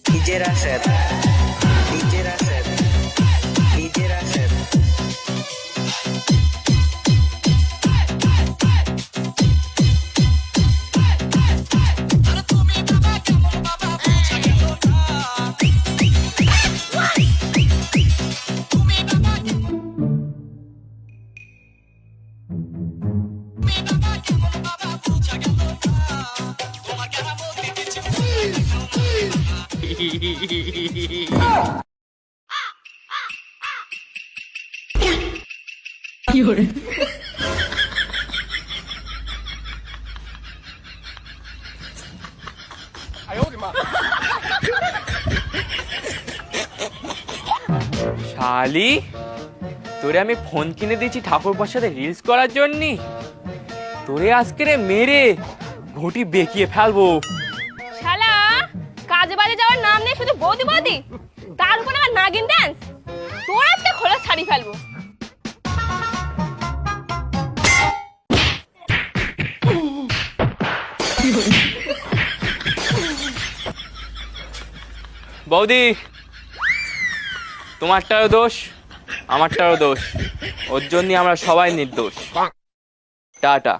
DJ Rashid, DJ Rashid, DJ Rashid. শালি, তোরে আমি ফোন কিনে দিয়েছি ঠাকুরপার সাথে রিলস করার জন্য। তোরে আজকে মেরে ঘটি বেঁকিয়ে ফেলবো। শালা, কাজে বাজে যাওয়ার নাম নেই, শুধু বৌদি বৌদি, তার উপর আবার নাগিন ডান্স। তোর আজকে খোলা ছাড়ি ফেলবো। বৌদি, তোমারটারও দোষ, আমারটারও দোষ, ওর জন্য আমরা সবাই নির্দোষ। টাটা।